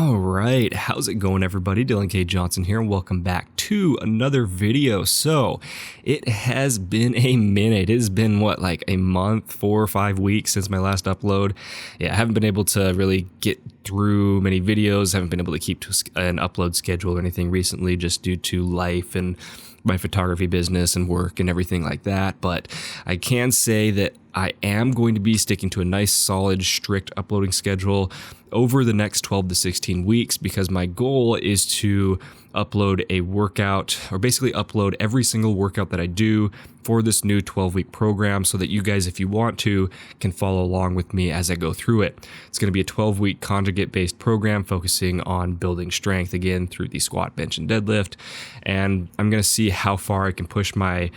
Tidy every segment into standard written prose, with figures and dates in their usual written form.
All right, how's it going, everybody? Dylan K. Johnson here, and welcome back to another video. So, it has been a minute. It has been, like a month, 4 or 5 weeks since my last upload. Yeah, I haven't been able to really get through many videos. I haven't been able to keep to an upload schedule or anything recently just due to life and my photography business and work and everything like that. But I can say that I am going to be sticking to a nice, solid, strict uploading schedule over the next 12 to 16 weeks because my goal is to upload a workout, or basically upload every single workout that I do for this new 12-week program so that you guys, if you want to, can follow along with me as I go through it. It's going to be a 12-week conjugate-based program focusing on building strength, again, through the squat, bench, and deadlift. And I'm going to see how far I can push my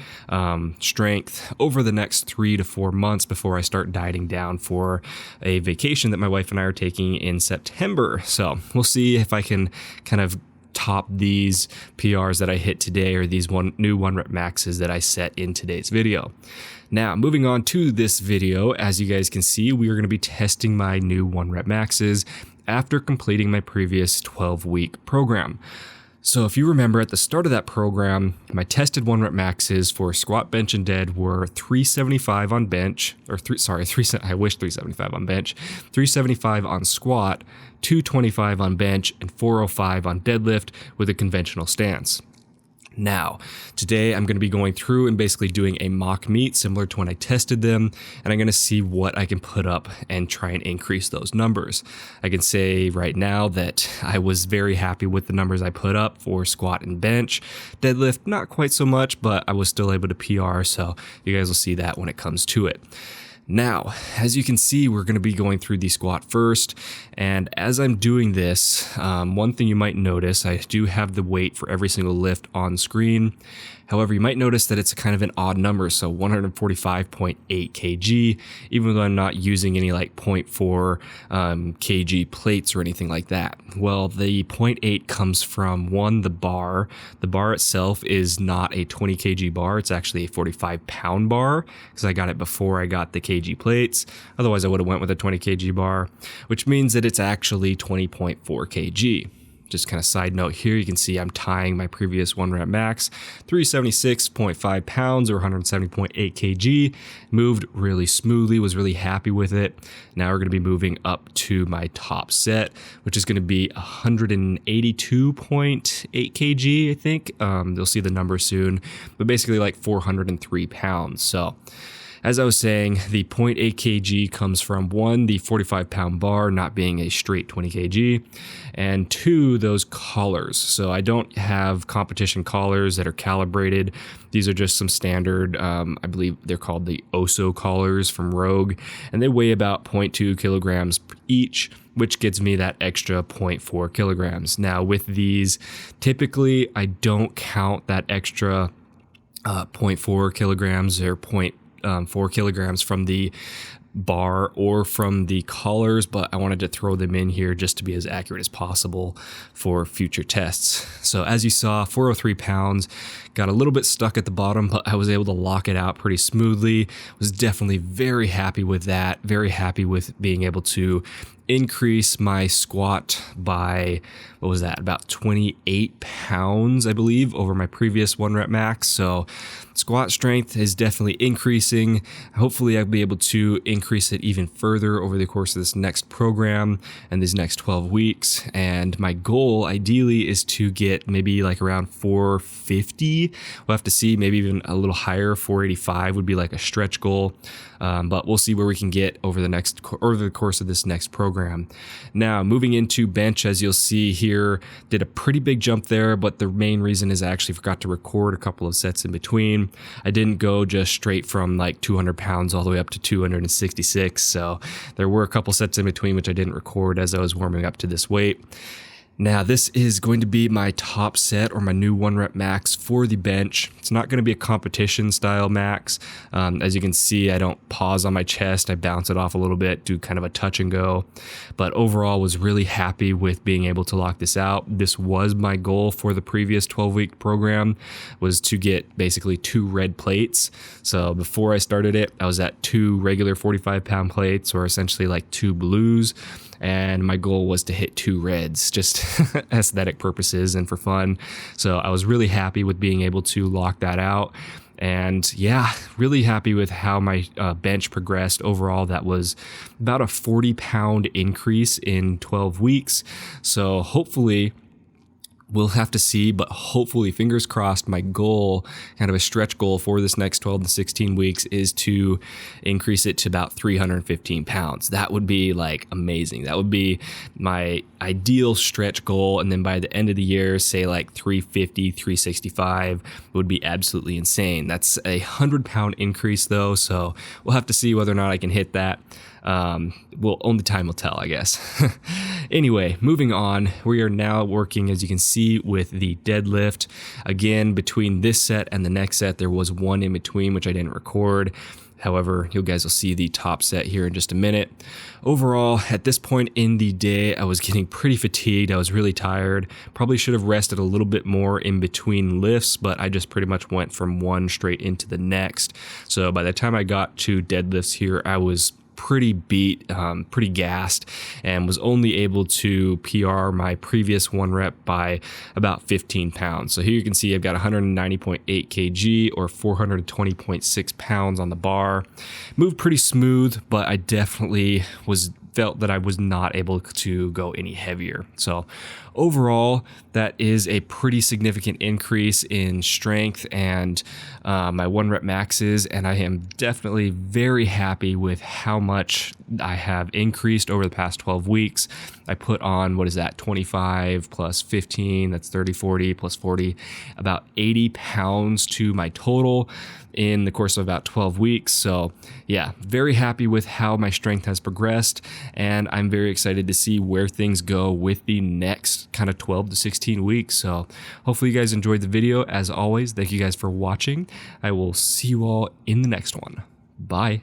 strength over the next 3 to 4 months before I start dieting down for a vacation that my wife and I are taking in September. So we'll see if I can kind of top these PRs that I hit today, or these new 1-rep maxes that I set in today's video. Now, moving on to this video, as you guys can see, we are going to be testing my new 1-rep maxes after completing my previous 12-week program. So if you remember, at the start of that program, my tested 1-rep maxes for squat, bench, and dead were 375 on bench, I wish 375 on bench, 375 on squat, 225 on bench, and 405 on deadlift with a conventional stance. Now, today I'm going to be going through and basically doing a mock meet similar to when I tested them, and I'm going to see what I can put up and try and increase those numbers. I can say right now that I was very happy with the numbers I put up for squat and bench. Deadlift, not quite so much, but I was still able to PR, so you guys will see that when it comes to it. Now, as you can see, we're going to be going through the squat first, and as I'm doing this, one thing you might notice, I do have the weight for every single lift on screen. However, you might notice that it's kind of an odd number, so 145.8 kg, even though I'm not using any like 0.4 kg plates or anything like that. Well, the 0.8 comes from, one, the bar. The bar itself is not a 20 kg bar, it's actually a 45-pound bar, because I got it before I got the kg plates. Otherwise, I would have went with a 20 kg bar, which means that it's actually 20.4 kg. Just kind of side note here, you can see I'm tying my previous 1-rep max, 376.5 pounds or 170.8 kg, moved really smoothly, was really happy with it. Now we're going to be moving up to my top set, which is going to be 182.8 kg, I think. You'll see the number soon, but basically like 403 pounds. So as I was saying, the 0.8 kg comes from, one, the 45-pound bar not being a straight 20 kg, and two, those collars. So I don't have competition collars that are calibrated. These are just some standard, I believe they're called the Oso collars from Rogue, and they weigh about 0.2 kilograms each, which gets me that extra 0.4 kilograms. Now with these, typically I don't count that extra 0.4 kilograms or 4 kilograms from the bar or from the collars, but I wanted to throw them in here just to be as accurate as possible for future tests. So as you saw, 403 pounds, got a little bit stuck at the bottom, but I was able to lock it out pretty smoothly. Was definitely very happy with that, very happy with being able to increase my squat by, what was that, about 28 pounds, I believe, over my previous 1-rep max. So squat strength is definitely increasing. Hopefully I'll be able to increase it even further over the course of this next program and these next 12 weeks. And my goal ideally is to get maybe like around 450. We'll have to see, maybe even a little higher. 485 would be like a stretch goal. But we'll see where we can get over the course of this next program. Now, moving into bench, as you'll see here, did a pretty big jump there, but the main reason is I actually forgot to record a couple of sets in between. I didn't go just straight from like 200 pounds all the way up to 266, so there were a couple sets in between which I didn't record as I was warming up to this weight. Now, this is going to be my top set, or my new 1-rep max for the bench. It's not going to be a competition style max. As you can see, I don't pause on my chest. I bounce it off a little bit, do kind of a touch and go. But overall, was really happy with being able to lock this out. This was my goal for the previous 12-week program, was to get basically 2 red plates. So before I started it, I was at 2 regular 45-pound plates, or essentially like 2 blues. and my goal was to hit 2 reds, just aesthetic purposes and for fun. So I was really happy with being able to lock that out. And yeah, really happy with how my bench progressed overall. That was about a 40-pound increase in 12 weeks. So hopefully, we'll have to see, but hopefully, fingers crossed, my goal, kind of a stretch goal for this next 12 to 16 weeks, is to increase it to about 315 pounds. That would be like amazing. That would be my ideal stretch goal. And then by the end of the year, say like 350, 365 would be absolutely insane. That's a 100-pound increase though. So we'll have to see whether or not I can hit that. Well, only time will tell, I guess. Anyway, moving on, we are now working, as you can see, with the deadlift. Again, between this set and the next set, there was one in between, which I didn't record. However, you guys will see the top set here in just a minute. Overall, at this point in the day, I was getting pretty fatigued. I was really tired. Probably should have rested a little bit more in between lifts, but I just pretty much went from one straight into the next. So by the time I got to deadlifts here, I was pretty beat, pretty gassed, and was only able to PR my previous 1 rep by about 15 pounds. So here you can see I've got 190.8 kg or 420.6 pounds on the bar. Moved pretty smooth, but I definitely felt that I was not able to go any heavier. So overall, that is a pretty significant increase in strength and my 1 rep maxes, and I am definitely very happy with how much I have increased over the past 12 weeks. I put on, 25 plus 15, that's 30, 40 plus 40, about 80 pounds to my total in the course of about 12 weeks. So yeah, very happy with how my strength has progressed, and I'm very excited to see where things go with the next kind of 12 to 16 weeks. So hopefully you guys enjoyed the video. As always, thank you guys for watching. I will see you all in the next one. Bye.